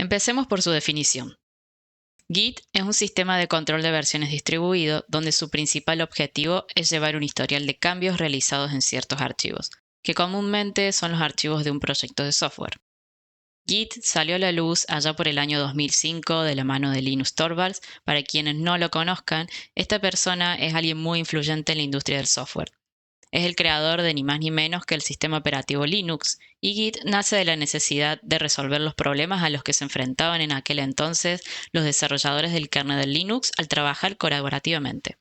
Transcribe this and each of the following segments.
Empecemos por su definición. Git es un sistema de control de versiones distribuido donde su principal objetivo es llevar un historial de cambios realizados en ciertos archivos, que comúnmente son los archivos de un proyecto de software. Git salió a la luz allá por el año 2005 de la mano de Linus Torvalds. Para quienes no lo conozcan, esta persona es alguien muy influyente en la industria del software. Es el creador de ni más ni menos que el sistema operativo Linux, y Git nace de la necesidad de resolver los problemas a los que se enfrentaban en aquel entonces los desarrolladores del kernel de Linux al trabajar colaborativamente.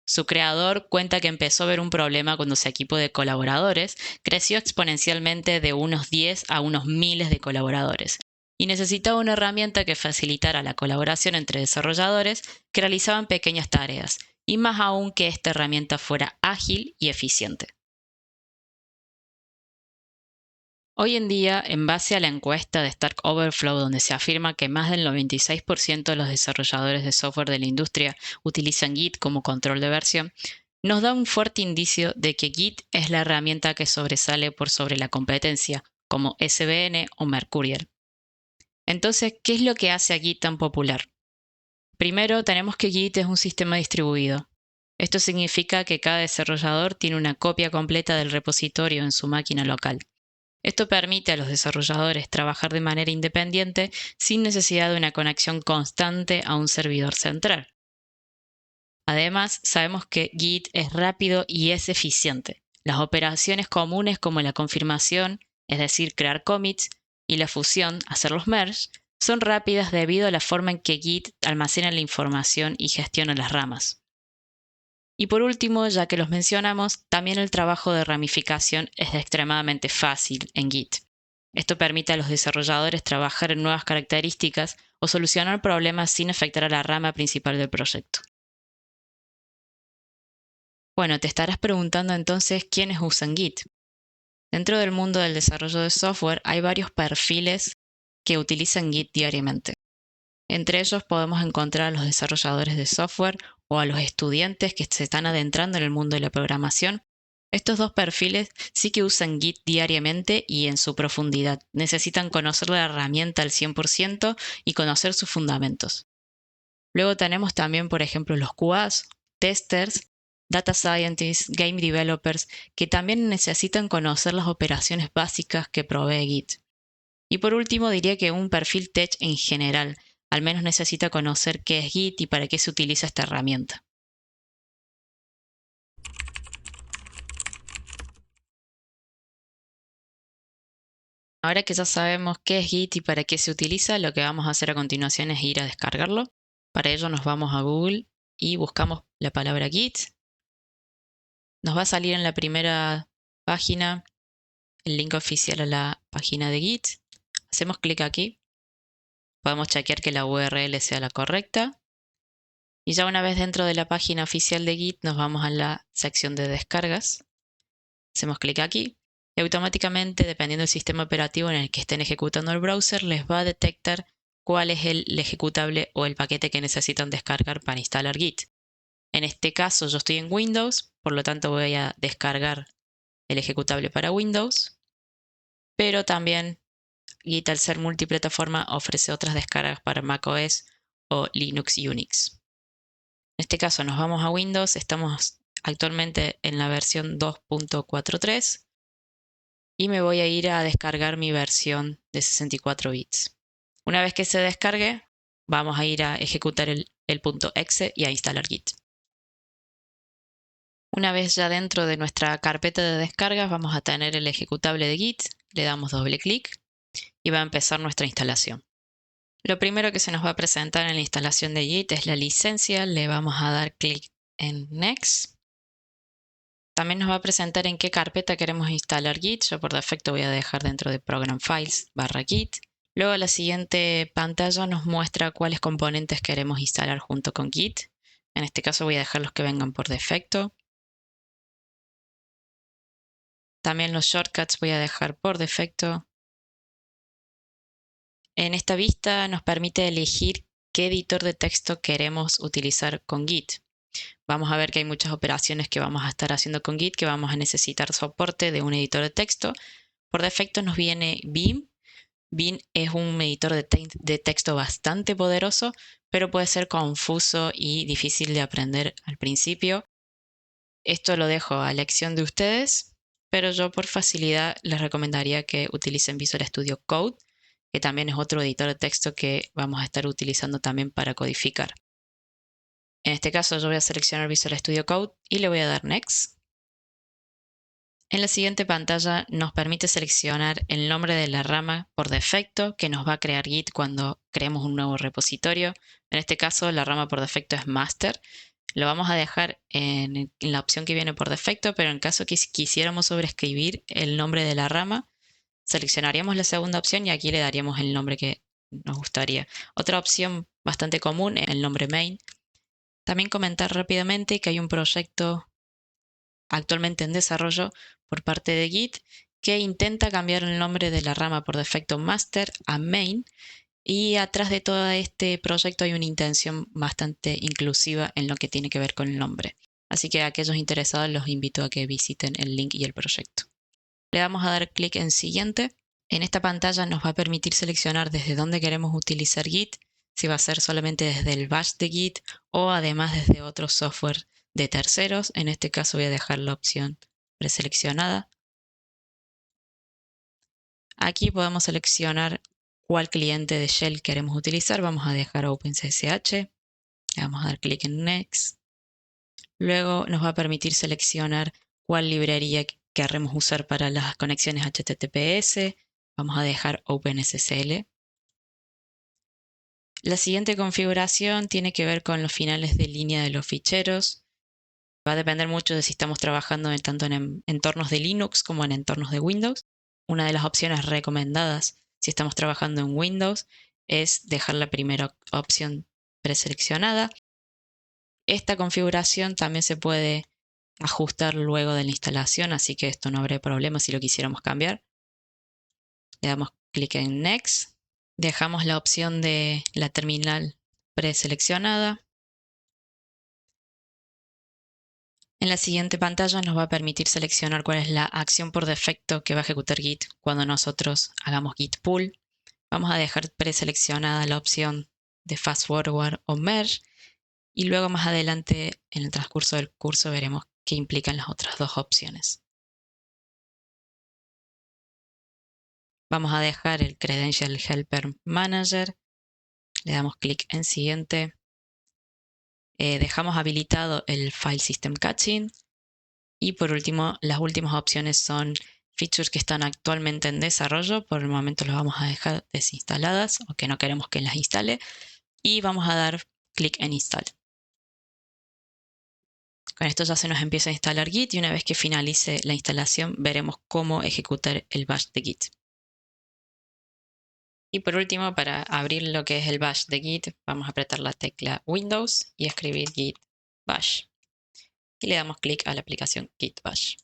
Su creador cuenta que empezó a ver un problema cuando su equipo de colaboradores creció exponencialmente de unos 10 a unos miles de colaboradores, y necesitaba una herramienta que facilitara la colaboración entre desarrolladores que realizaban pequeñas tareas, y más aún que esta herramienta fuera ágil y eficiente. Hoy en día, en base a la encuesta de Stack Overflow, donde se afirma que más del 96% de los desarrolladores de software de la industria utilizan Git como control de versión, nos da un fuerte indicio de que Git es la herramienta que sobresale por sobre la competencia, como SVN o Mercurial. Entonces, ¿qué es lo que hace a Git tan popular? Primero, tenemos que Git es un sistema distribuido. Esto significa que cada desarrollador tiene una copia completa del repositorio en su máquina local. Esto permite a los desarrolladores trabajar de manera independiente sin necesidad de una conexión constante a un servidor central. Además, sabemos que Git es rápido y es eficiente. Las operaciones comunes como la confirmación, es decir, crear commits, y la fusión, hacer los merge, son rápidas debido a la forma en que Git almacena la información y gestiona las ramas. Y por último, ya que los mencionamos, también el trabajo de ramificación es extremadamente fácil en Git. Esto permite a los desarrolladores trabajar en nuevas características o solucionar problemas sin afectar a la rama principal del proyecto. Bueno, te estarás preguntando entonces quiénes usan Git. Dentro del mundo del desarrollo de software hay varios perfiles que utilizan Git diariamente. Entre ellos podemos encontrar a los desarrolladores de software o a los estudiantes que se están adentrando en el mundo de la programación. Estos dos perfiles sí que usan Git diariamente y en su profundidad. Necesitan conocer la herramienta al 100% y conocer sus fundamentos. Luego tenemos también, por ejemplo, los QAs, testers, data scientists, game developers, que también necesitan conocer las operaciones básicas que provee Git. Y por último, diría que un perfil tech en general, al menos necesita conocer qué es Git y para qué se utiliza esta herramienta. Ahora que ya sabemos qué es Git y para qué se utiliza, lo que vamos a hacer a continuación es ir a descargarlo. Para ello nos vamos a Google y buscamos la palabra Git. Nos va a salir en la primera página el link oficial a la página de Git. Hacemos clic aquí. Podemos chequear que la URL sea la correcta. Y ya una vez dentro de la página oficial de Git nos vamos a la sección de descargas. Hacemos clic aquí y automáticamente, dependiendo del sistema operativo en el que estén ejecutando el browser, les va a detectar cuál es el ejecutable o el paquete que necesitan descargar para instalar Git. En este caso yo estoy en Windows, por lo tanto voy a descargar el ejecutable para Windows, pero también Git, al ser multiplataforma, ofrece otras descargas para macOS o Linux y Unix. En este caso nos vamos a Windows, estamos actualmente en la versión 2.43 y me voy a ir a descargar mi versión de 64 bits. Una vez que se descargue, vamos a ir a ejecutar el .exe y a instalar Git. Una vez ya dentro de nuestra carpeta de descargas, vamos a tener el ejecutable de Git, le damos doble clic y va a empezar nuestra instalación. Lo primero que se nos va a presentar en la instalación de Git es la licencia, le vamos a dar clic en Next. También nos va a presentar en qué carpeta queremos instalar Git. Yo por defecto voy a dejar dentro de Program Files /Git. Luego la siguiente pantalla nos muestra cuáles componentes queremos instalar junto con Git. En este caso voy a dejar los que vengan por defecto. También los shortcuts voy a dejar por defecto. En esta vista nos permite elegir qué editor de texto queremos utilizar con Git. Vamos a ver que hay muchas operaciones que vamos a estar haciendo con Git que vamos a necesitar soporte de un editor de texto. Por defecto nos viene Vim. Bean es un editor de texto bastante poderoso, pero puede ser confuso y difícil de aprender al principio. Esto lo dejo a elección de ustedes, pero yo por facilidad les recomendaría que utilicen Visual Studio Code, que también es otro editor de texto que vamos a estar utilizando también para codificar. En este caso yo voy a seleccionar Visual Studio Code y le voy a dar Next. En la siguiente pantalla nos permite seleccionar el nombre de la rama por defecto que nos va a crear Git cuando creemos un nuevo repositorio. En este caso la rama por defecto es Master. Lo vamos a dejar en la opción que viene por defecto, pero en caso que quisiéramos sobreescribir el nombre de la rama, seleccionaríamos la segunda opción y aquí le daríamos el nombre que nos gustaría. Otra opción bastante común es el nombre main. También comentar rápidamente que hay un proyecto actualmente en desarrollo por parte de Git que intenta cambiar el nombre de la rama por defecto master a main, y atrás de todo este proyecto hay una intención bastante inclusiva en lo que tiene que ver con el nombre. Así que a aquellos interesados los invito a que visiten el link y el proyecto. Le vamos a dar clic en siguiente. En esta pantalla nos va a permitir seleccionar desde dónde queremos utilizar Git, si va a ser solamente desde el bash de Git o además desde otro software de terceros. En este caso voy a dejar la opción preseleccionada. Aquí podemos seleccionar cuál cliente de shell queremos utilizar. Vamos a dejar OpenSSH. Le vamos a dar clic en Next. Luego nos va a permitir seleccionar cuál librería queremos usar para las conexiones HTTPS. Vamos a dejar OpenSSL. La siguiente configuración tiene que ver con los finales de línea de los ficheros. Va a depender mucho de si estamos trabajando tanto en entornos de Linux como en entornos de Windows. Una de las opciones recomendadas si estamos trabajando en Windows es dejar la primera opción preseleccionada. Esta configuración también se puede ajustar luego de la instalación, así que esto no habría problema si lo quisiéramos cambiar. Le damos clic en Next. Dejamos la opción de la terminal preseleccionada. En la siguiente pantalla nos va a permitir seleccionar cuál es la acción por defecto que va a ejecutar Git cuando nosotros hagamos Git pull. Vamos a dejar preseleccionada la opción de Fast Forward o Merge, y luego más adelante en el transcurso del curso veremos qué implican las otras dos opciones. Vamos a dejar el Credential Helper Manager. Le damos clic en siguiente. Dejamos habilitado el File System Caching. Y por último, las últimas opciones son features que están actualmente en desarrollo. Por el momento las vamos a dejar desinstaladas o que no queremos que las instale. Y vamos a dar clic en Install. Con esto ya se nos empieza a instalar Git y una vez que finalice la instalación veremos cómo ejecutar el bash de Git. Y por último, para abrir lo que es el bash de Git, vamos a apretar la tecla Windows y escribir Git bash. Y le damos clic a la aplicación Git bash.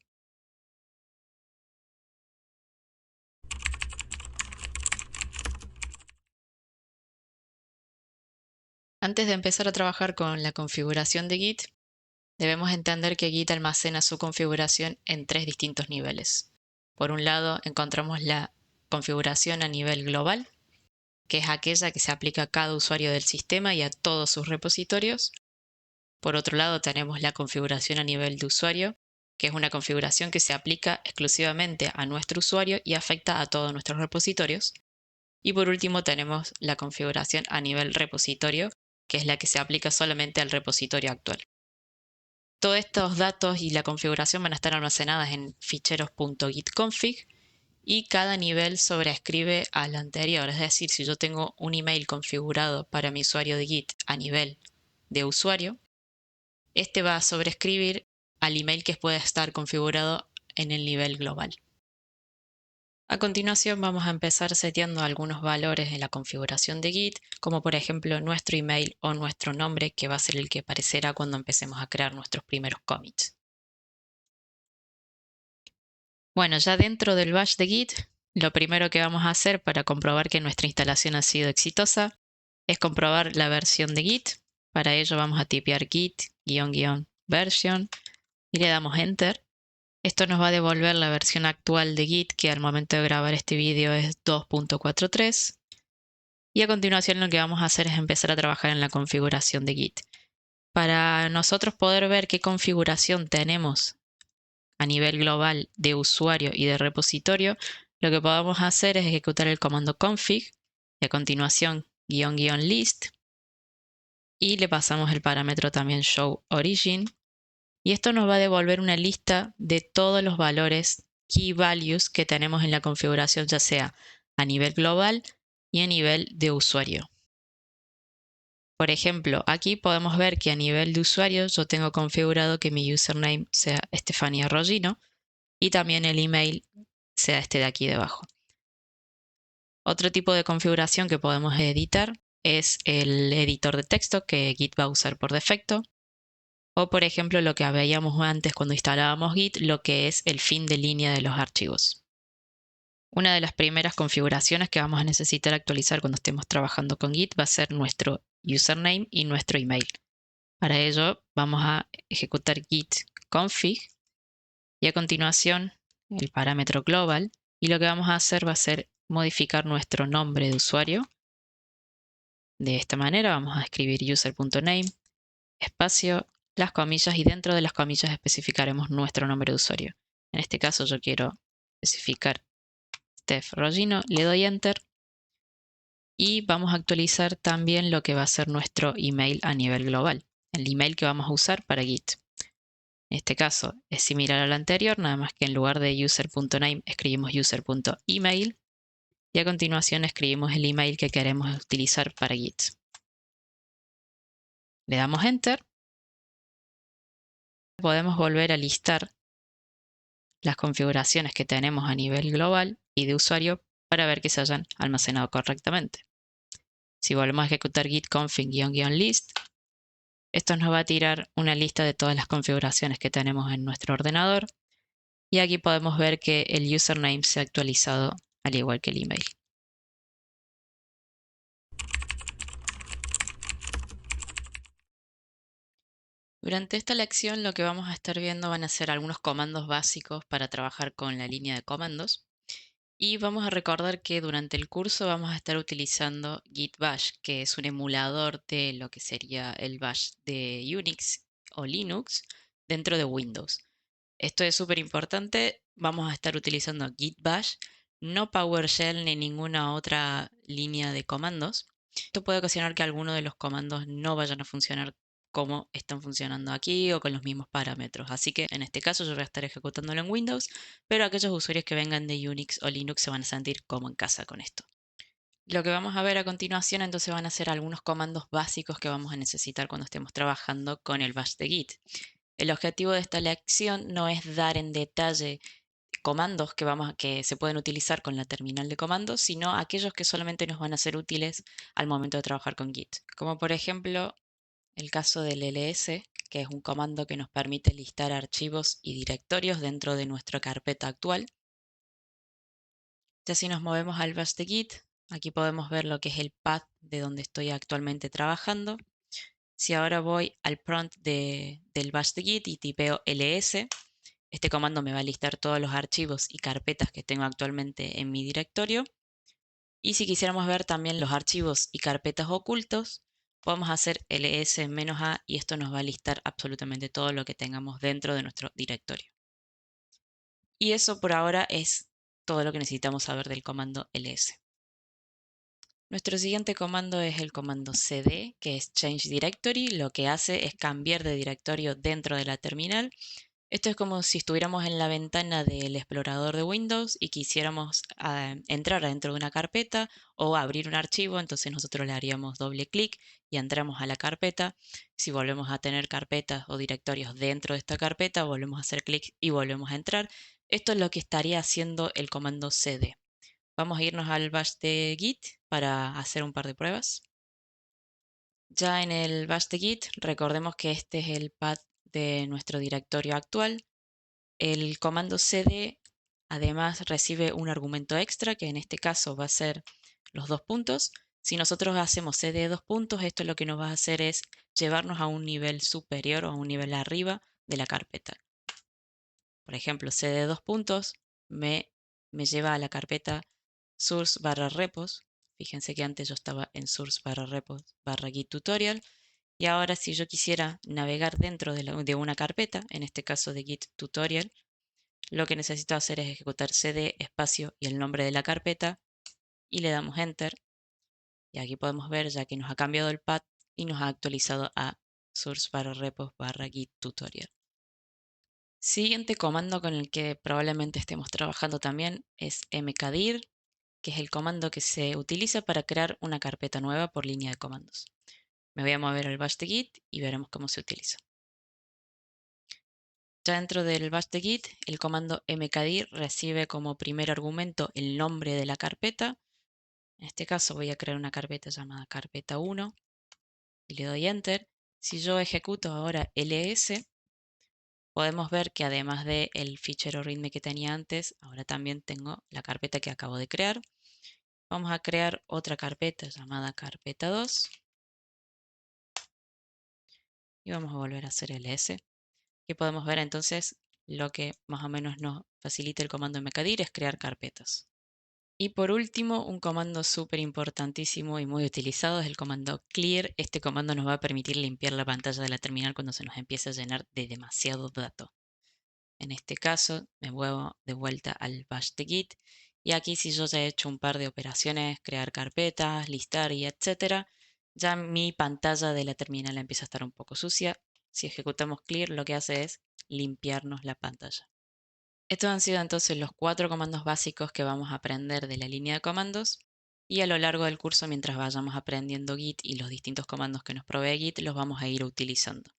Antes de empezar a trabajar con la configuración de Git, debemos entender que Git almacena su configuración en tres distintos niveles. Por un lado, encontramos la configuración a nivel global, que es aquella que se aplica a cada usuario del sistema y a todos sus repositorios. Por otro lado, tenemos la configuración a nivel de usuario, que es una configuración que se aplica exclusivamente a nuestro usuario y afecta a todos nuestros repositorios. Y por último, tenemos la configuración a nivel repositorio, que es la que se aplica solamente al repositorio actual. Todos estos datos y la configuración van a estar almacenadas en ficheros .gitconfig y cada nivel sobrescribe al anterior. Es decir, si yo tengo un email configurado para mi usuario de Git a nivel de usuario, este va a sobrescribir al email que puede estar configurado en el nivel global. A continuación vamos a empezar seteando algunos valores en la configuración de Git, como por ejemplo nuestro email o nuestro nombre, que va a ser el que aparecerá cuando empecemos a crear nuestros primeros commits. Bueno, ya dentro del bash de Git, lo primero que vamos a hacer para comprobar que nuestra instalación ha sido exitosa es comprobar la versión de Git. Para ello vamos a tipear git --version y le damos enter. Esto nos va a devolver la versión actual de Git, que al momento de grabar este vídeo es 2.43. Y a continuación lo que vamos a hacer es empezar a trabajar en la configuración de Git. Para nosotros poder ver qué configuración tenemos a nivel global de usuario y de repositorio, lo que podemos hacer es ejecutar el comando config y a continuación --list y le pasamos el parámetro también show origin y esto nos va a devolver una lista de todos los valores key values que tenemos en la configuración, ya sea a nivel global y a nivel de usuario. Por ejemplo, aquí podemos ver que a nivel de usuario yo tengo configurado que mi username sea Estefania Roggino y también el email sea este de aquí debajo. Otro tipo de configuración que podemos editar es el editor de texto que Git va a usar por defecto. O por ejemplo lo que veíamos antes cuando instalábamos Git, lo que es el fin de línea de los archivos. Una de las primeras configuraciones que vamos a necesitar actualizar cuando estemos trabajando con Git va a ser nuestro username y nuestro email. Para ello vamos a ejecutar git config y a continuación el parámetro global y lo que vamos a hacer va a ser modificar nuestro nombre de usuario. De esta manera vamos a escribir user.name, espacio, las comillas y dentro de las comillas especificaremos nuestro nombre de usuario. En este caso yo quiero especificar Steph Roggino, le doy Enter y vamos a actualizar también lo que va a ser nuestro email a nivel global, el email que vamos a usar para Git. En este caso es similar al anterior, nada más que en lugar de user.name escribimos user.email y a continuación escribimos el email que queremos utilizar para Git. Le damos Enter. Podemos volver a listar las configuraciones que tenemos a nivel global y de usuario para ver que se hayan almacenado correctamente. Si volvemos a ejecutar git config-list, esto nos va a tirar una lista de todas las configuraciones que tenemos en nuestro ordenador y aquí podemos ver que el username se ha actualizado al igual que el email. Durante esta lección lo que vamos a estar viendo van a ser algunos comandos básicos para trabajar con la línea de comandos. Y vamos a recordar que durante el curso vamos a estar utilizando Git Bash, que es un emulador de lo que sería el Bash de Unix o Linux dentro de Windows. Esto es súper importante. Vamos a estar utilizando Git Bash, no PowerShell ni ninguna otra línea de comandos. Esto puede ocasionar que algunos de los comandos no vayan a funcionar como están funcionando aquí o con los mismos parámetros. Así que en este caso yo voy a estar ejecutándolo en Windows, pero aquellos usuarios que vengan de Unix o Linux se van a sentir como en casa con esto. Lo que vamos a ver a continuación entonces van a ser algunos comandos básicos que vamos a necesitar cuando estemos trabajando con el bash de Git. El objetivo de esta lección no es dar en detalle comandos que se pueden utilizar con la terminal de comandos, sino aquellos que solamente nos van a ser útiles al momento de trabajar con Git. Como por ejemplo el caso del ls, que es un comando que nos permite listar archivos y directorios dentro de nuestra carpeta actual. Ya si nos movemos al bash de Git, aquí podemos ver lo que es el path de donde estoy actualmente trabajando. Si ahora voy al prompt del bash de Git y tipeo ls, este comando me va a listar todos los archivos y carpetas que tengo actualmente en mi directorio. Y si quisiéramos ver también los archivos y carpetas ocultos, podemos hacer ls-a y esto nos va a listar absolutamente todo lo que tengamos dentro de nuestro directorio. Y eso por ahora es todo lo que necesitamos saber del comando ls. Nuestro siguiente comando es el comando cd, que es change directory. Lo que hace es cambiar de directorio dentro de la terminal. Esto es como si estuviéramos en la ventana del explorador de Windows y quisiéramos entrar dentro de una carpeta o abrir un archivo, entonces nosotros le haríamos doble clic y entramos a la carpeta. Si volvemos a tener carpetas o directorios dentro de esta carpeta, volvemos a hacer clic y volvemos a entrar. Esto es lo que estaría haciendo el comando cd. Vamos a irnos al bash de Git para hacer un par de pruebas. Ya en el bash de Git, recordemos que este es el path de nuestro directorio actual. El comando cd además recibe un argumento extra, que en este caso va a ser los dos puntos. Si nosotros hacemos cd dos puntos, esto lo que nos va a hacer es llevarnos a un nivel superior o a un nivel arriba de la carpeta. Por ejemplo, cd dos puntos me lleva a la carpeta source barra repos. Fíjense que antes yo estaba en source barra repos barra git tutorial. Y ahora si yo quisiera navegar dentro de una carpeta, en este caso de git tutorial, lo que necesito hacer es ejecutar cd espacio y el nombre de la carpeta y le damos enter. Y aquí podemos ver ya que nos ha cambiado el path y nos ha actualizado a source barra repos barra git tutorial. Siguiente comando con el que probablemente estemos trabajando también es mkdir, que es el comando que se utiliza para crear una carpeta nueva por línea de comandos. Me voy a mover al bash de git y veremos cómo se utiliza. Ya dentro del bash de git, el comando mkdir recibe como primer argumento el nombre de la carpeta. En este caso voy a crear una carpeta llamada carpeta 1 y le doy enter. Si yo ejecuto ahora ls, podemos ver que además del fichero readme que tenía antes, ahora también tengo la carpeta que acabo de crear. Vamos a crear otra carpeta llamada carpeta 2 y vamos a volver a hacer ls. Y podemos ver entonces lo que más o menos nos facilita el comando mkdir es crear carpetas. Y por último, un comando súper importantísimo y muy utilizado es el comando clear. Este comando nos va a permitir limpiar la pantalla de la terminal cuando se nos empiece a llenar de demasiado dato. En este caso, me muevo de vuelta al bash de git. Y aquí si yo ya he hecho un par de operaciones, crear carpetas, listar y etcétera, ya mi pantalla de la terminal empieza a estar un poco sucia. Si ejecutamos clear, lo que hace es limpiarnos la pantalla. Estos han sido entonces los 4 comandos básicos que vamos a aprender de la línea de comandos. Y a lo largo del curso, mientras vayamos aprendiendo Git y los distintos comandos que nos provee Git, los vamos a ir utilizando.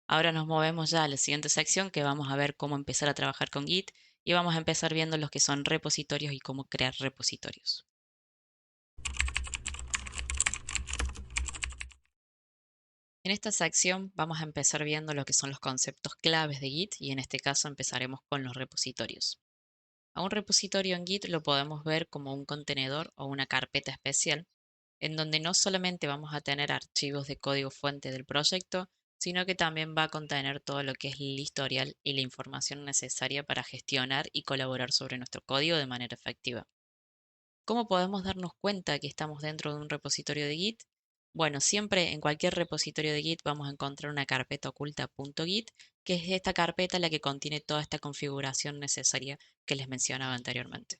Ahora nos movemos ya a la siguiente sección que vamos a ver cómo empezar a trabajar con Git y vamos a empezar viendo los que son repositorios y cómo crear repositorios. En esta sección vamos a empezar viendo lo que son los conceptos claves de Git y en este caso empezaremos con los repositorios. A un repositorio en Git lo podemos ver como un contenedor o una carpeta especial en donde no solamente vamos a tener archivos de código fuente del proyecto, sino que también va a contener todo lo que es el historial y la información necesaria para gestionar y colaborar sobre nuestro código de manera efectiva. ¿Cómo podemos darnos cuenta que estamos dentro de un repositorio de Git? Bueno, siempre en cualquier repositorio de Git vamos a encontrar una carpeta oculta .git, que es esta carpeta la que contiene toda esta configuración necesaria que les mencionaba anteriormente.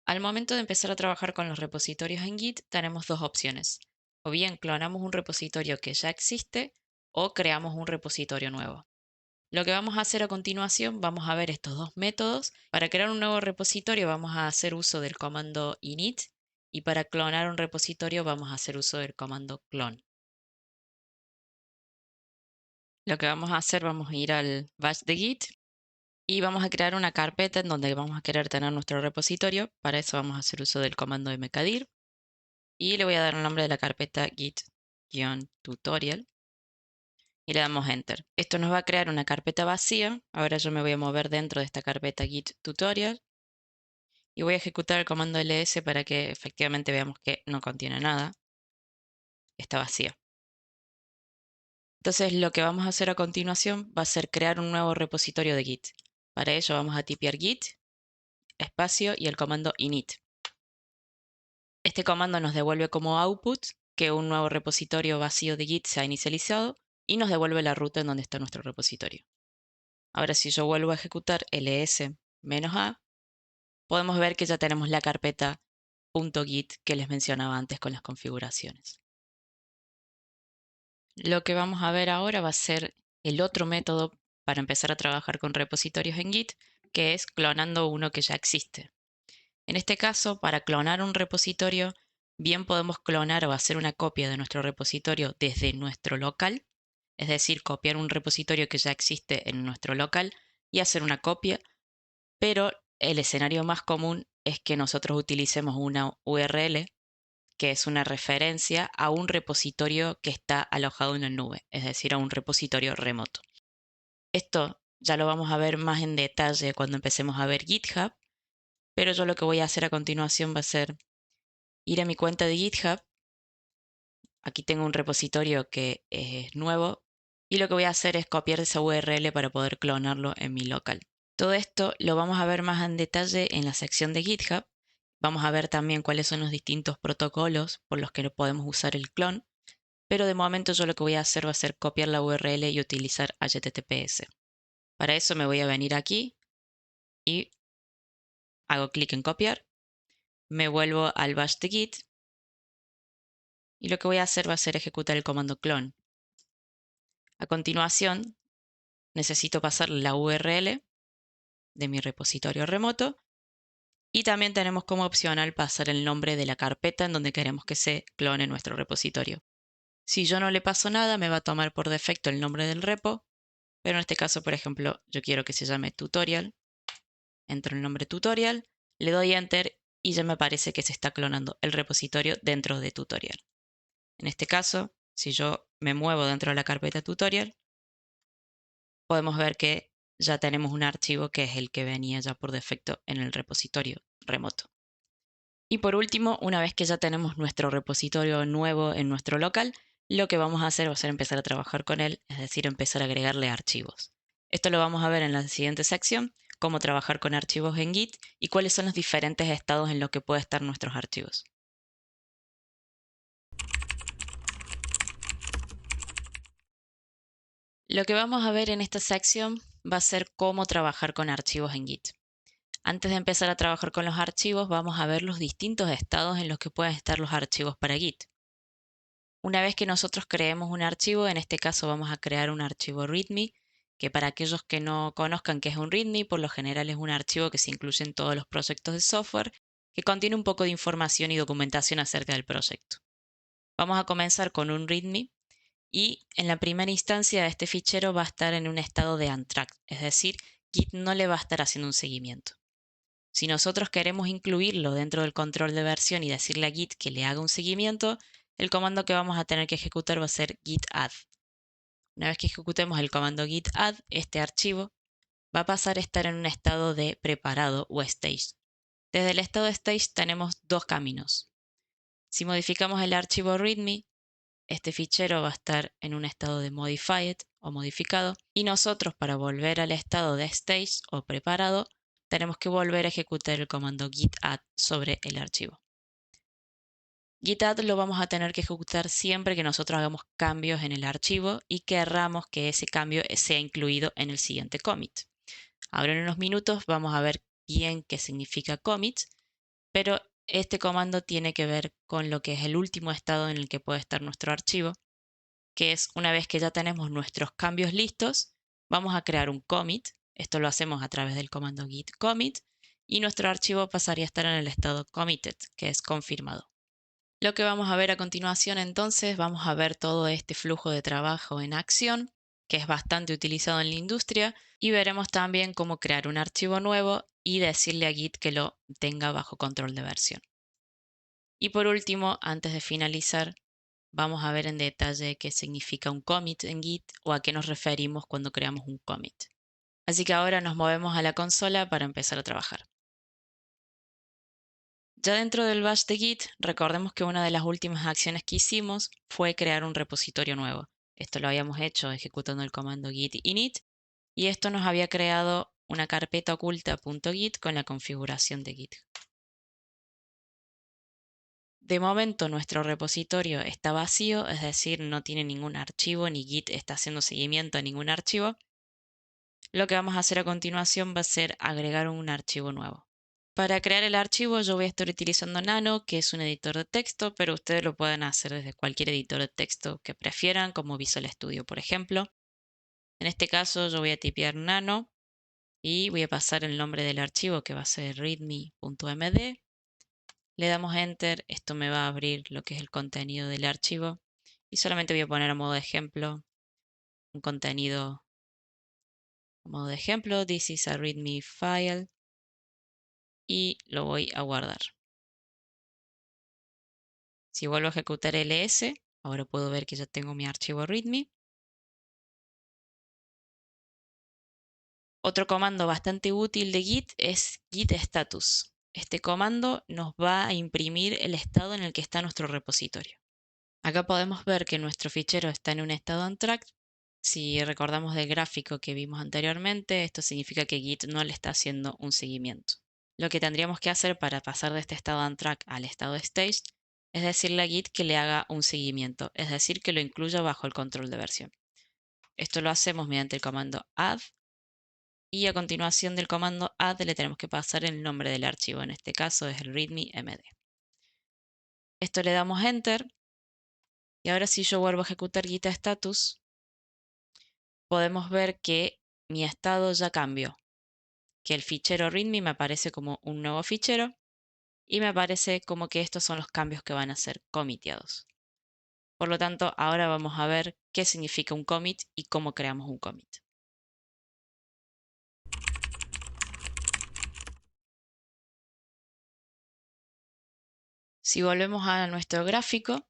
Al momento de empezar a trabajar con los repositorios en Git, tenemos dos opciones. O bien clonamos un repositorio que ya existe o creamos un repositorio nuevo. Lo que vamos a hacer a continuación, vamos a ver estos dos métodos. Para crear un nuevo repositorio vamos a hacer uso del comando init y para clonar un repositorio vamos a hacer uso del comando clone. Lo que vamos a hacer, vamos a ir al bash de Git y vamos a crear una carpeta en donde vamos a querer tener nuestro repositorio. Para eso vamos a hacer uso del comando mkdir y le voy a dar el nombre de la carpeta git-tutorial y le damos enter. Esto nos va a crear una carpeta vacía. Ahora yo me voy a mover dentro de esta carpeta git-tutorial y voy a ejecutar el comando ls para que efectivamente veamos que no contiene nada, está vacía. Entonces lo que vamos a hacer a continuación va a ser crear un nuevo repositorio de Git. Para ello vamos a tipear git, espacio y el comando init. Este comando nos devuelve como output que un nuevo repositorio vacío de Git se ha inicializado y nos devuelve la ruta en donde está nuestro repositorio. Ahora si yo vuelvo a ejecutar ls-a, podemos ver que ya tenemos la carpeta .git que les mencionaba antes con las configuraciones. Lo que vamos a ver ahora va a ser el otro método para empezar a trabajar con repositorios en Git, que es clonando uno que ya existe. En este caso, para clonar un repositorio, bien podemos clonar o hacer una copia de nuestro repositorio desde nuestro local, es decir, copiar un repositorio que ya existe en nuestro local y hacer una copia, pero el escenario más común es que nosotros utilicemos una URL que es una referencia a un repositorio que está alojado en la nube, es decir, a un repositorio remoto. Esto ya lo vamos a ver más en detalle cuando empecemos a ver GitHub, pero yo lo que voy a hacer a continuación va a ser ir a mi cuenta de GitHub. Aquí tengo un repositorio que es nuevo Y lo que voy a hacer es copiar esa URL para poder clonarlo en mi local. Todo esto lo vamos a ver más en detalle en la sección de GitHub. Vamos a ver también cuáles son los distintos protocolos por los que podemos usar el clon, pero de momento yo lo que voy a hacer va a ser copiar la URL y utilizar HTTPS. Para eso me voy a venir aquí y hago clic en copiar, me vuelvo al bash de Git y lo que voy a hacer va a ser ejecutar el comando clone. A continuación, necesito pasar la URL de mi repositorio remoto y también tenemos como opcional pasar el nombre de la carpeta en donde queremos que se clone nuestro repositorio. Si yo no le paso nada, me va a tomar por defecto el nombre del repo, pero en este caso, por ejemplo, yo quiero que se llame tutorial. Entro el nombre tutorial, le doy enter y ya me aparece que se está clonando el repositorio dentro de tutorial. En este caso, si yo me muevo dentro de la carpeta tutorial, podemos ver que ya tenemos un archivo que es el que venía ya por defecto en el repositorio remoto. Y por último, una vez que ya tenemos nuestro repositorio nuevo en nuestro local, lo que vamos a hacer va a ser empezar a trabajar con él, es decir, empezar a agregarle archivos. Esto lo vamos a ver en la siguiente sección, cómo trabajar con archivos en Git y cuáles son los diferentes estados en los que pueden estar nuestros archivos. Lo que vamos a ver en esta sección va a ser cómo trabajar con archivos en Git. Antes de empezar a trabajar con los archivos, vamos a ver los distintos estados en los que pueden estar los archivos para Git. Una vez que nosotros creemos un archivo, en este caso vamos a crear un archivo README, que para aquellos que no conozcan qué es un README, por lo general es un archivo que se incluye en todos los proyectos de software, que contiene un poco de información y documentación acerca del proyecto. Vamos a comenzar con un README y en la primera instancia este fichero va a estar en un estado de untracked, es decir, Git no le va a estar haciendo un seguimiento. Si nosotros queremos incluirlo dentro del control de versión y decirle a Git que le haga un seguimiento, el comando que vamos a tener que ejecutar va a ser git add. Una vez que ejecutemos el comando git add, este archivo va a pasar a estar en un estado de preparado o stage. Desde el estado de stage tenemos dos caminos. Si modificamos el archivo readme, este fichero va a estar en un estado de modified o modificado y nosotros para volver al estado de stage o preparado tenemos que volver a ejecutar el comando git add sobre el archivo. Git add lo vamos a tener que ejecutar siempre que nosotros hagamos cambios en el archivo y querramos que ese cambio sea incluido en el siguiente commit. Ahora en unos minutos vamos a ver bien qué significa commit, pero este comando tiene que ver con lo que es el último estado en el que puede estar nuestro archivo, que es una vez que ya tenemos nuestros cambios listos, vamos a crear un commit. Esto lo hacemos a través del comando git commit y nuestro archivo pasaría a estar en el estado committed, que es confirmado. Lo que vamos a ver a continuación entonces, vamos a ver todo este flujo de trabajo en acción, que es bastante utilizado en la industria, y veremos también cómo crear un archivo nuevo y decirle a Git que lo tenga bajo control de versión. Y por último, antes de finalizar, vamos a ver en detalle qué significa un commit en Git o a qué nos referimos cuando creamos un commit. Así que ahora nos movemos a la consola para empezar a trabajar. Ya dentro del bash de Git, recordemos que una de las últimas acciones que hicimos fue crear un repositorio nuevo. Esto lo habíamos hecho ejecutando el comando git init y esto nos había creado una carpeta oculta .git con la configuración de Git. De momento nuestro repositorio está vacío, es decir, no tiene ningún archivo ni Git está haciendo seguimiento a ningún archivo. Lo que vamos a hacer a continuación va a ser agregar un archivo nuevo. Para crear el archivo yo voy a estar utilizando Nano, que es un editor de texto, pero ustedes lo pueden hacer desde cualquier editor de texto que prefieran, como Visual Studio, por ejemplo. En este caso yo voy a tipear Nano y voy a pasar el nombre del archivo, que va a ser readme.md. Le damos Enter, esto me va a abrir lo que es el contenido del archivo y solamente voy a poner a modo de ejemplo un contenido a modo de ejemplo, this is a readme file y lo voy a guardar. Si vuelvo a ejecutar ls, ahora puedo ver que ya tengo mi archivo readme. Otro comando bastante útil de Git es git status. Este comando nos va a imprimir el estado en el que está nuestro repositorio. Acá podemos ver que nuestro fichero está en un estado untracked. Si recordamos del gráfico que vimos anteriormente, esto significa que Git no le está haciendo un seguimiento. Lo que tendríamos que hacer para pasar de este estado on track al estado staged es decirle a Git que le haga un seguimiento, es decir, que lo incluya bajo el control de versión. Esto lo hacemos mediante el comando add y a continuación del comando add le tenemos que pasar el nombre del archivo, en este caso es el readme.md. Esto le damos enter y ahora si yo vuelvo a ejecutar git status, podemos ver que mi estado ya cambió, que el fichero readme me aparece como un nuevo fichero y me aparece como que estos son los cambios que van a ser comiteados. Por lo tanto, ahora vamos a ver qué significa un commit y cómo creamos un commit. Si volvemos a nuestro gráfico,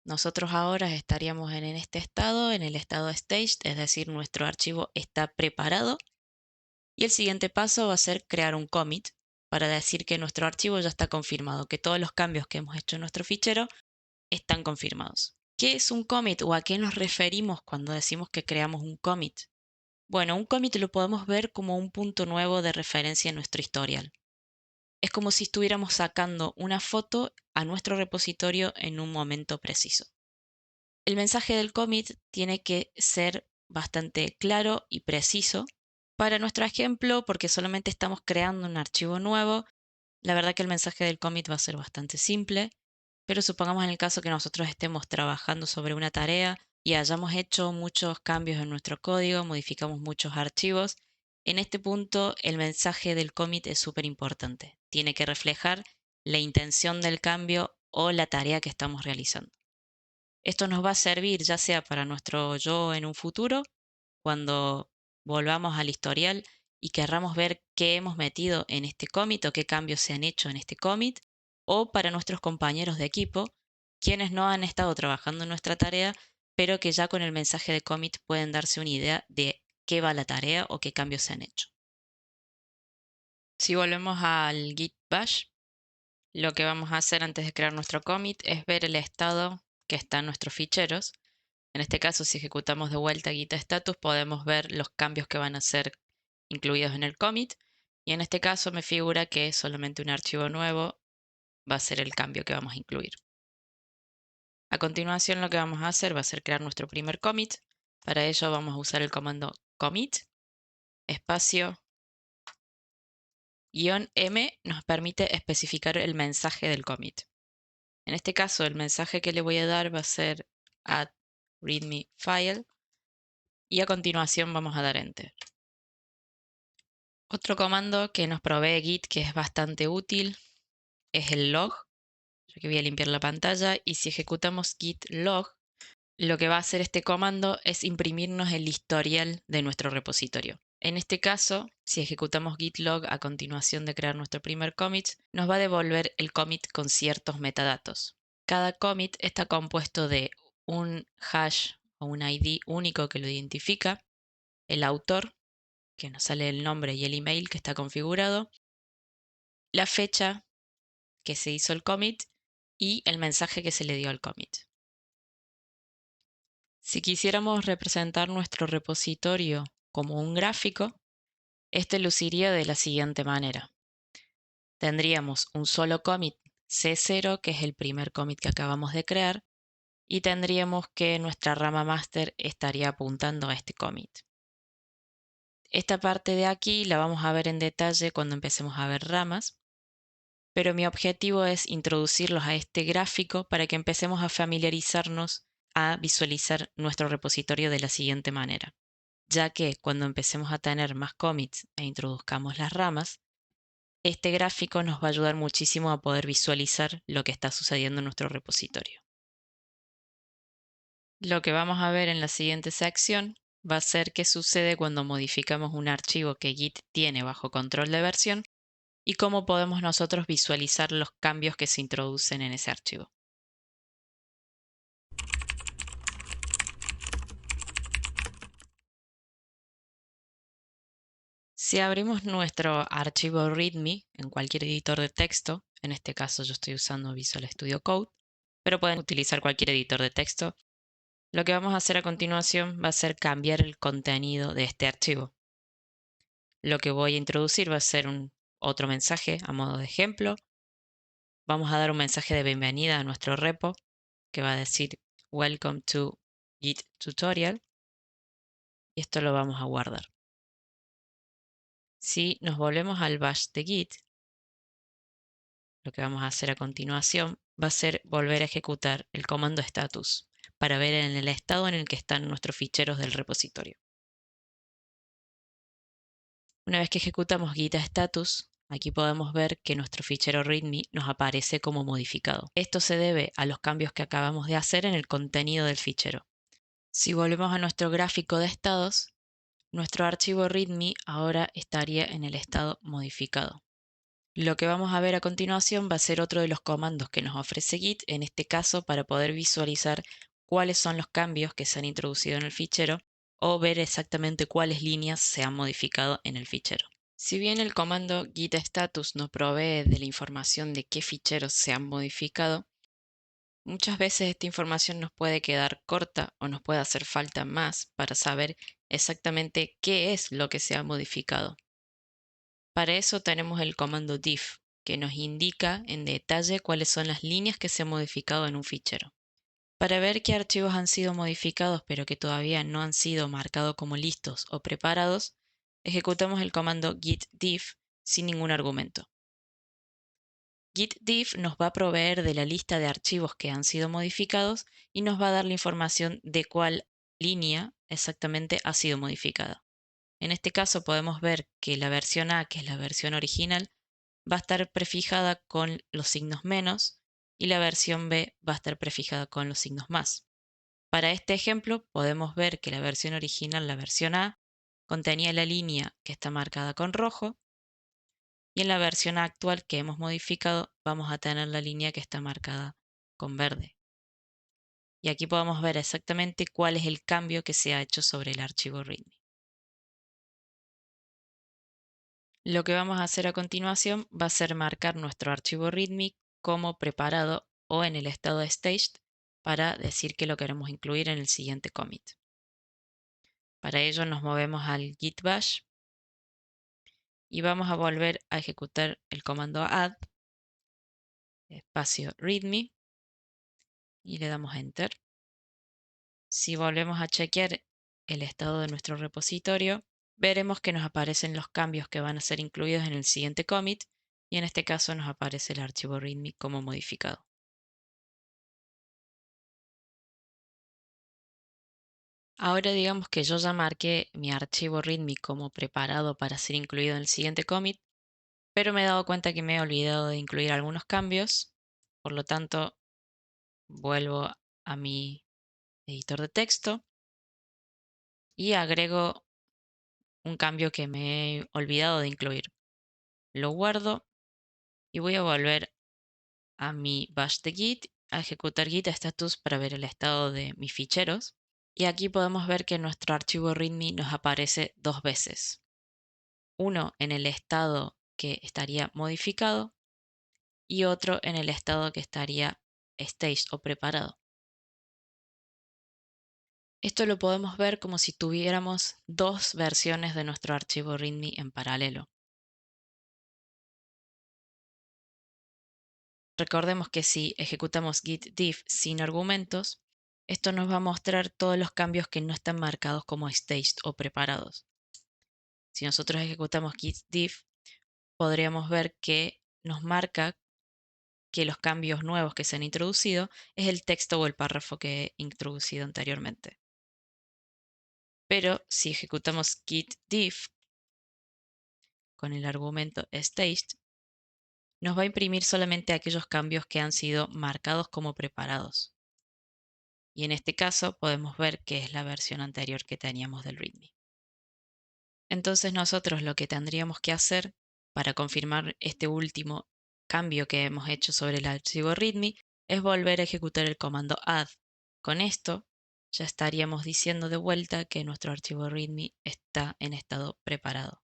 nosotros ahora estaríamos en este estado, en el estado staged, es decir, nuestro archivo está preparado. Y el siguiente paso va a ser crear un commit para decir que nuestro archivo ya está confirmado, que todos los cambios que hemos hecho en nuestro fichero están confirmados. ¿Qué es un commit o a qué nos referimos cuando decimos que creamos un commit? Bueno, un commit lo podemos ver como un punto nuevo de referencia en nuestro historial. Es como si estuviéramos sacando una foto a nuestro repositorio en un momento preciso. El mensaje del commit tiene que ser bastante claro y preciso. Para nuestro ejemplo, porque solamente estamos creando un archivo nuevo, la verdad que el mensaje del commit va a ser bastante simple, pero supongamos en el caso que nosotros estemos trabajando sobre una tarea y hayamos hecho muchos cambios en nuestro código, modificamos muchos archivos. En este punto, el mensaje del commit es súper importante. Tiene que reflejar la intención del cambio o la tarea que estamos realizando. Esto nos va a servir ya sea para nuestro yo en un futuro, cuando volvamos al historial y querramos ver qué hemos metido en este commit o qué cambios se han hecho en este commit, o para nuestros compañeros de equipo, quienes no han estado trabajando en nuestra tarea, pero que ya con el mensaje de commit pueden darse una idea de qué va la tarea o qué cambios se han hecho. Si volvemos al git bash, lo que vamos a hacer antes de crear nuestro commit es ver el estado que está en nuestros ficheros. En este caso, si ejecutamos de vuelta git status, podemos ver los cambios que van a ser incluidos en el commit. Y en este caso me figura que solamente un archivo nuevo va a ser el cambio que vamos a incluir. A continuación, lo que vamos a hacer va a ser crear nuestro primer commit. Para ello vamos a usar el comando commit, espacio, -m nos permite especificar el mensaje del commit. En este caso, el mensaje que le voy a dar va a ser add readme file y a continuación vamos a dar enter. Otro comando que nos provee Git que es bastante útil es el log. Yo aquí voy a limpiar la pantalla y si ejecutamos git log, lo que va a hacer este comando es imprimirnos el historial de nuestro repositorio. En este caso, si ejecutamos git log a continuación de crear nuestro primer commit, nos va a devolver el commit con ciertos metadatos. Cada commit está compuesto de un hash o un ID único que lo identifica, el autor, que nos sale el nombre y el email que está configurado, la fecha que se hizo el commit y el mensaje que se le dio al commit. Si quisiéramos representar nuestro repositorio como un gráfico, este luciría de la siguiente manera. Tendríamos un solo commit C0, que es el primer commit que acabamos de crear, y tendríamos que nuestra rama master estaría apuntando a este commit. Esta parte de aquí la vamos a ver en detalle cuando empecemos a ver ramas, pero mi objetivo es introducirlos a este gráfico para que empecemos a familiarizarnos a visualizar nuestro repositorio de la siguiente manera, ya que cuando empecemos a tener más commits e introduzcamos las ramas, este gráfico nos va a ayudar muchísimo a poder visualizar lo que está sucediendo en nuestro repositorio. Lo que vamos a ver en la siguiente sección va a ser qué sucede cuando modificamos un archivo que Git tiene bajo control de versión y cómo podemos nosotros visualizar los cambios que se introducen en ese archivo. Si abrimos nuestro archivo README en cualquier editor de texto, en este caso yo estoy usando Visual Studio Code, pero pueden utilizar cualquier editor de texto, Lo que vamos a hacer a continuación va a ser cambiar el contenido de este archivo. Lo que voy a introducir va a ser otro mensaje a modo de ejemplo. Vamos a dar un mensaje de bienvenida a nuestro repo que va a decir Welcome to Git Tutorial. Y esto lo vamos a guardar. Si nos volvemos al bash de Git, lo que vamos a hacer a continuación va a ser volver a ejecutar el comando status para ver en el estado en el que están nuestros ficheros del repositorio. Una vez que ejecutamos git status, aquí podemos ver que nuestro fichero readme nos aparece como modificado. Esto se debe a los cambios que acabamos de hacer en el contenido del fichero. Si volvemos a nuestro gráfico de estados, nuestro archivo readme ahora estaría en el estado modificado. Lo que vamos a ver a continuación va a ser otro de los comandos que nos ofrece Git, en este caso para poder visualizar cuáles son los cambios que se han introducido en el fichero o ver exactamente cuáles líneas se han modificado en el fichero. Si bien el comando git status no provee de la información de qué ficheros se han modificado, muchas veces esta información nos puede quedar corta o nos puede hacer falta más para saber exactamente qué es lo que se ha modificado. Para eso tenemos el comando diff, que nos indica en detalle cuáles son las líneas que se han modificado en un fichero. Para ver qué archivos han sido modificados pero que todavía no han sido marcados como listos o preparados, ejecutamos el comando git diff sin ningún argumento. Git diff nos va a proveer de la lista de archivos que han sido modificados y nos va a dar la información de cuál línea exactamente ha sido modificada. En este caso podemos ver que la versión A, que es la versión original, va a estar prefijada con los signos menos y la versión B va a estar prefijada con los signos más. Para este ejemplo podemos ver que la versión original, la versión A, contenía la línea que está marcada con rojo y en la versión actual que hemos modificado vamos a tener la línea que está marcada con verde. Y aquí podemos ver exactamente cuál es el cambio que se ha hecho sobre el archivo README. Lo que vamos a hacer a continuación va a ser marcar nuestro archivo README como preparado o en el estado de staged para decir que lo queremos incluir en el siguiente commit. Para ello nos movemos al git bash y vamos a volver a ejecutar el comando add espacio readme y le damos enter. Si volvemos a chequear el estado de nuestro repositorio, veremos que nos aparecen los cambios que van a ser incluidos en el siguiente commit y en este caso nos aparece el archivo readme como modificado. Ahora digamos que yo ya marqué mi archivo readme como preparado para ser incluido en el siguiente commit, pero me he dado cuenta que me he olvidado de incluir algunos cambios, por lo tanto vuelvo a mi editor de texto y agrego un cambio que me he olvidado de incluir. Lo guardo y voy a volver a mi bash de Git a ejecutar git status para ver el estado de mis ficheros. Y aquí podemos ver que nuestro archivo readme nos aparece dos veces. Uno en el estado que estaría modificado y otro en el estado que estaría staged o preparado. Esto lo podemos ver como si tuviéramos dos versiones de nuestro archivo readme en paralelo. Recordemos que si ejecutamos git diff sin argumentos, esto nos va a mostrar todos los cambios que no están marcados como staged o preparados. Si nosotros ejecutamos git diff, podríamos ver que nos marca que los cambios nuevos que se han introducido es el texto o el párrafo que he introducido anteriormente. Pero si ejecutamos git diff con el argumento staged, nos va a imprimir solamente aquellos cambios que han sido marcados como preparados. Y en este caso podemos ver que es la versión anterior que teníamos del README. Entonces nosotros lo que tendríamos que hacer para confirmar este último cambio que hemos hecho sobre el archivo README es volver a ejecutar el comando add. Con esto ya estaríamos diciendo de vuelta que nuestro archivo README está en estado preparado.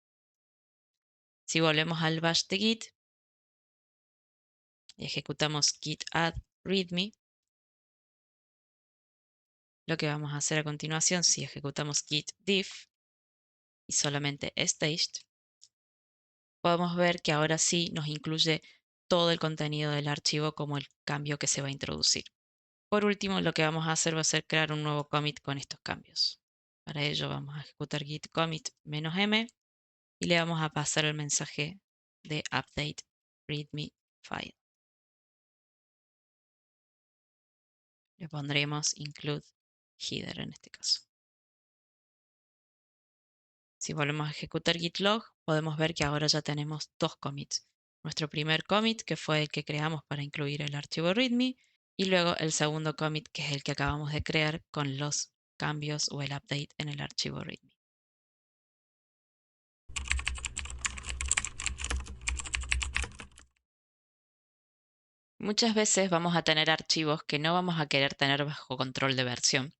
Si volvemos al bash de Git y ejecutamos git add readme, Lo que vamos a hacer a continuación, si ejecutamos git diff y solamente staged, podemos ver que ahora sí nos incluye todo el contenido del archivo como el cambio que se va a introducir. Por último, lo que vamos a hacer va a ser crear un nuevo commit con estos cambios. Para ello vamos a ejecutar git commit "-m" y le vamos a pasar el mensaje de update readme file. Le pondremos include header en este caso. Si volvemos a ejecutar git log, podemos ver que ahora ya tenemos dos commits. Nuestro primer commit, que fue el que creamos para incluir el archivo readme, y luego el segundo commit, que es el que acabamos de crear con los cambios o el update en el archivo readme. Muchas veces vamos a tener archivos que no vamos a querer tener bajo control de versión.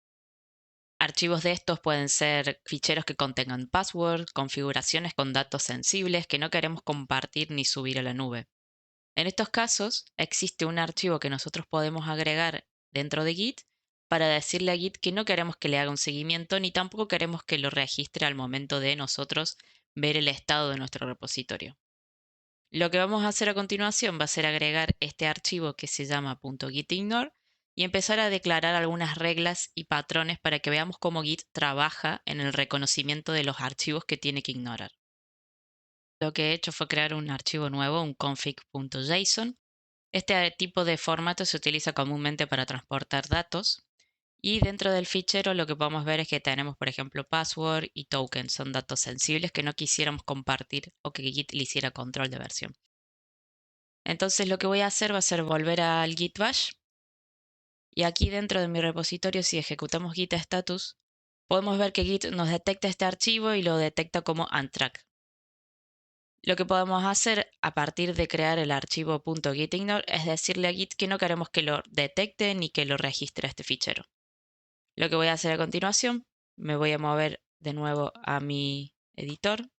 Archivos de estos pueden ser ficheros que contengan password, configuraciones con datos sensibles que no queremos compartir ni subir a la nube. En estos casos, existe un archivo que nosotros podemos agregar dentro de Git para decirle a Git que no queremos que le haga un seguimiento ni tampoco queremos que lo registre al momento de nosotros ver el estado de nuestro repositorio. Lo que vamos a hacer a continuación va a ser agregar este archivo que se llama .gitignore y empezar a declarar algunas reglas y patrones para que veamos cómo Git trabaja en el reconocimiento de los archivos que tiene que ignorar. Lo que he hecho fue crear un archivo nuevo, un config.json. Este tipo de formato se utiliza comúnmente para transportar datos y dentro del fichero lo que podemos ver es que tenemos, por ejemplo, password y token, son datos sensibles que no quisiéramos compartir o que Git le hiciera control de versión. Entonces lo que voy a hacer va a ser volver al git bash y aquí dentro de mi repositorio, si ejecutamos git status, podemos ver que Git nos detecta este archivo y lo detecta como untrack. Lo que podemos hacer a partir de crear el archivo .gitignore es decirle a Git que no queremos que lo detecte ni que lo registre a este fichero. Lo que voy a hacer a continuación, me voy a mover de nuevo a mi editor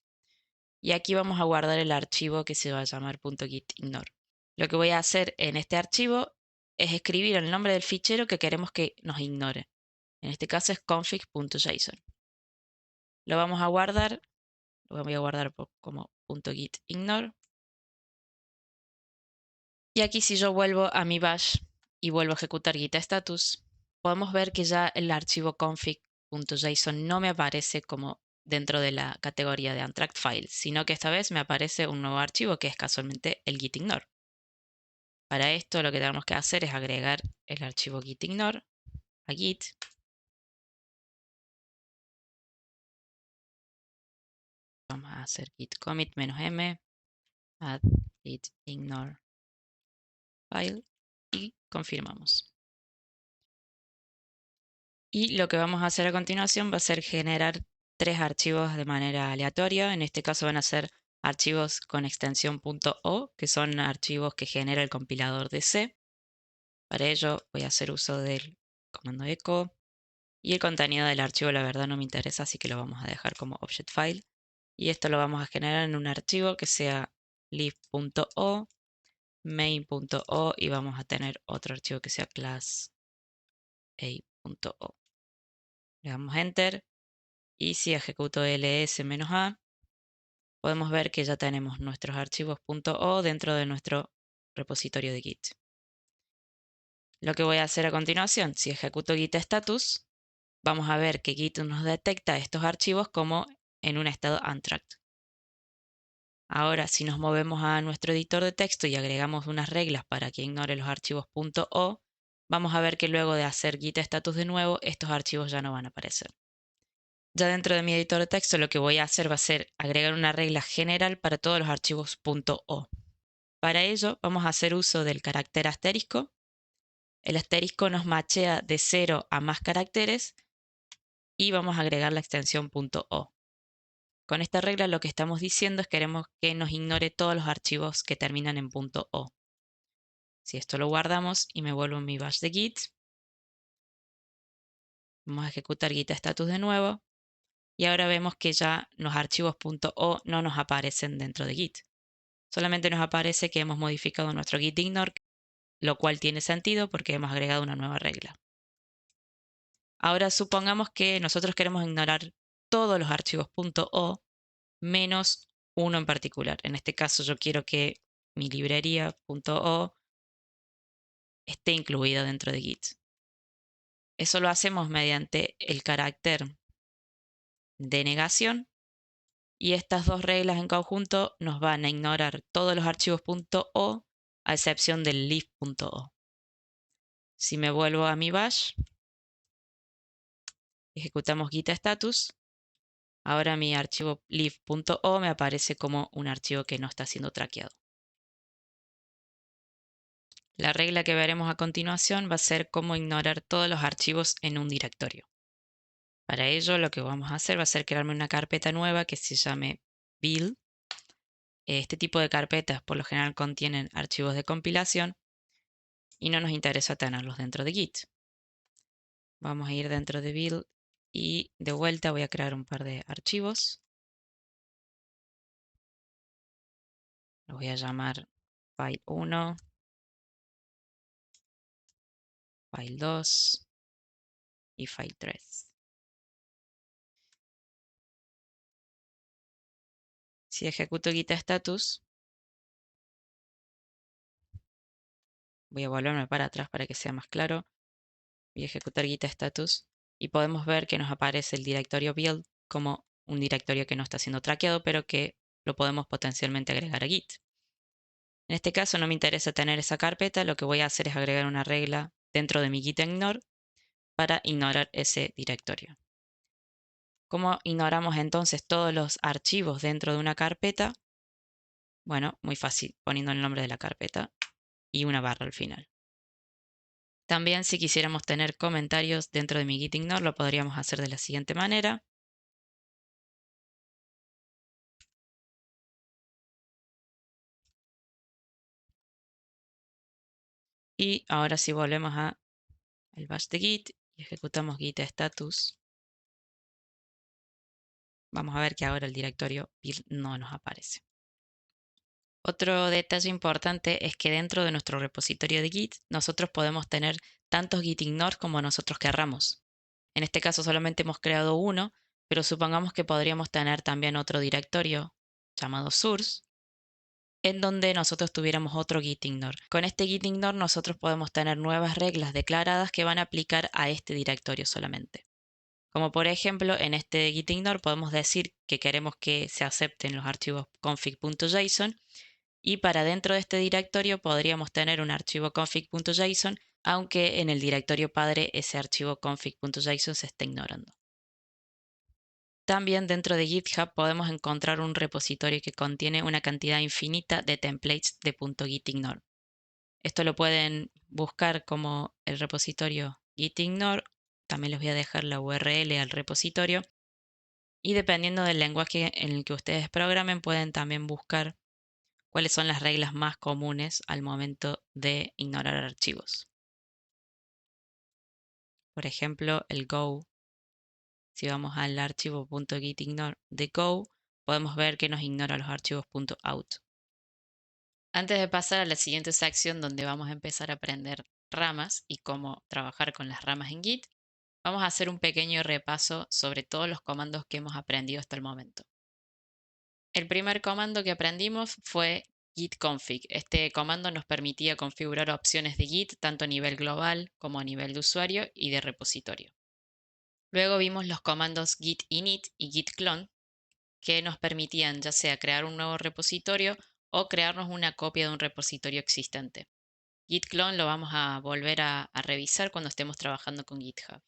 y aquí vamos a guardar el archivo que se va a llamar .gitignore. Lo que voy a hacer en este archivo es escribir el nombre del fichero que queremos que nos ignore. En este caso es config.json. Lo vamos a guardar, lo voy a guardar como .gitignore. Y aquí si yo vuelvo a mi bash y vuelvo a ejecutar git status, podemos ver que ya el archivo config.json no me aparece como dentro de la categoría de untracked file, sino que esta vez me aparece un nuevo archivo que es casualmente el gitignore. Para esto lo que tenemos que hacer es agregar el archivo gitignore a git. Vamos a hacer git commit "-m add gitignore file y confirmamos. Y lo que vamos a hacer a continuación va a ser generar tres archivos de manera aleatoria. En este caso van a ser archivos con extensión .o, que son archivos que genera el compilador de C. Para ello voy a hacer uso del comando echo. Y el contenido del archivo la verdad no me interesa, así que lo vamos a dejar como object file. Y esto lo vamos a generar en un archivo que sea lib.o, main.o y vamos a tener otro archivo que sea class a.o. Le damos enter y si ejecuto ls-a podemos ver que ya tenemos nuestros archivos .o dentro de nuestro repositorio de Git. Lo que voy a hacer a continuación, si ejecuto git status, vamos a ver que Git nos detecta estos archivos como en un estado untracked. Ahora, si nos movemos a nuestro editor de texto y agregamos unas reglas para que ignore los archivos .o, vamos a ver que luego de hacer git status de nuevo, estos archivos ya no van a aparecer. Ya dentro de mi editor de texto lo que voy a hacer va a ser agregar una regla general para todos los archivos .o. Para ello vamos a hacer uso del carácter asterisco. El asterisco nos machea de 0 a más caracteres y vamos a agregar la extensión .o. Con esta regla lo que estamos diciendo es que queremos que nos ignore todos los archivos que terminan en .o. Si esto lo guardamos y me vuelvo a mi bash de Git, vamos a ejecutar git status de nuevo y ahora vemos que ya los archivos .o no nos aparecen dentro de Git. Solamente nos aparece que hemos modificado nuestro gitignore, lo cual tiene sentido porque hemos agregado una nueva regla. Ahora supongamos que nosotros queremos ignorar todos los archivos .o menos uno en particular. En este caso yo quiero que mi librería .o esté incluida dentro de Git. Eso lo hacemos mediante el carácter de negación y estas dos reglas en conjunto nos van a ignorar todos los archivos .o a excepción del lib.o. Si me vuelvo a mi bash, ejecutamos git status, ahora mi archivo lib.o me aparece como un archivo que no está siendo traqueado. La regla que veremos a continuación va a ser cómo ignorar todos los archivos en un directorio. Para ello lo que vamos a hacer va a ser crearme una carpeta nueva que se llame build. Este tipo de carpetas por lo general contienen archivos de compilación y no nos interesa tenerlos dentro de Git. Vamos a ir dentro de build y de vuelta voy a crear un par de archivos. Los voy a llamar file 1, file 2 y file 3. Si ejecuto git status, voy a volverme para atrás para que sea más claro. Voy a ejecutar git status y podemos ver que nos aparece el directorio build como un directorio que no está siendo traqueado, pero que lo podemos potencialmente agregar a Git. En este caso no me interesa tener esa carpeta, lo que voy a hacer es agregar una regla dentro de mi git ignore para ignorar ese directorio. ¿Cómo ignoramos entonces todos los archivos dentro de una carpeta? Bueno, muy fácil, poniendo el nombre de la carpeta y una barra al final. También si quisiéramos tener comentarios dentro de mi git ignore lo podríamos hacer de la siguiente manera. Y ahora si volvemos a el bash de git y ejecutamos git status, vamos a ver que ahora el directorio build no nos aparece. Otro detalle importante es que dentro de nuestro repositorio de Git nosotros podemos tener tantos git ignores como nosotros querramos. En este caso solamente hemos creado uno, pero supongamos que podríamos tener también otro directorio llamado source, en donde nosotros tuviéramos otro git ignore. Con este git ignore nosotros podemos tener nuevas reglas declaradas que van a aplicar a este directorio solamente. Como por ejemplo, en este git ignore podemos decir que queremos que se acepten los archivos config.json y para dentro de este directorio podríamos tener un archivo config.json, aunque en el directorio padre ese archivo config.json se esté ignorando. También dentro de GitHub podemos encontrar un repositorio que contiene una cantidad infinita de templates de .gitignore. Esto lo pueden buscar como el repositorio gitignore. También les voy a dejar la URL al repositorio. Y dependiendo del lenguaje en el que ustedes programen, pueden también buscar cuáles son las reglas más comunes al momento de ignorar archivos. Por ejemplo, el Go. Si vamos al archivo .gitignore de Go, podemos ver que nos ignora los archivos .out. Antes de pasar a la siguiente sección donde vamos a empezar a aprender ramas y cómo trabajar con las ramas en Git, vamos a hacer un pequeño repaso sobre todos los comandos que hemos aprendido hasta el momento. El primer comando que aprendimos fue git config. Este comando nos permitía configurar opciones de Git tanto a nivel global como a nivel de usuario y de repositorio. Luego vimos los comandos git init y git clone que nos permitían ya sea crear un nuevo repositorio o crearnos una copia de un repositorio existente. Git clone lo vamos a volver a revisar cuando estemos trabajando con GitHub.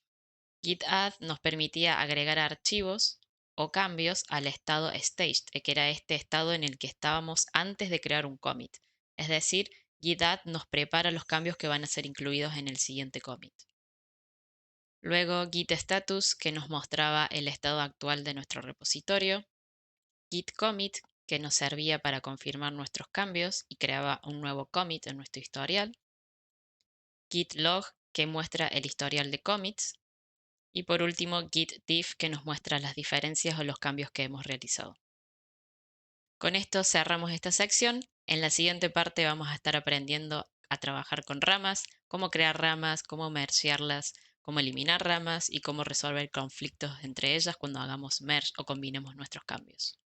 Git add nos permitía agregar archivos o cambios al estado staged, que era este estado en el que estábamos antes de crear un commit. Es decir, Git add nos prepara los cambios que van a ser incluidos en el siguiente commit. Luego git status, que nos mostraba el estado actual de nuestro repositorio. Git commit, que nos servía para confirmar nuestros cambios y creaba un nuevo commit en nuestro historial. Git log, que muestra el historial de commits. Y por último, git diff, que nos muestra las diferencias o los cambios que hemos realizado. Con esto cerramos esta sección. En la siguiente parte vamos a estar aprendiendo a trabajar con ramas, cómo crear ramas, cómo mergearlas, cómo eliminar ramas y cómo resolver conflictos entre ellas cuando hagamos merge o combinemos nuestros cambios.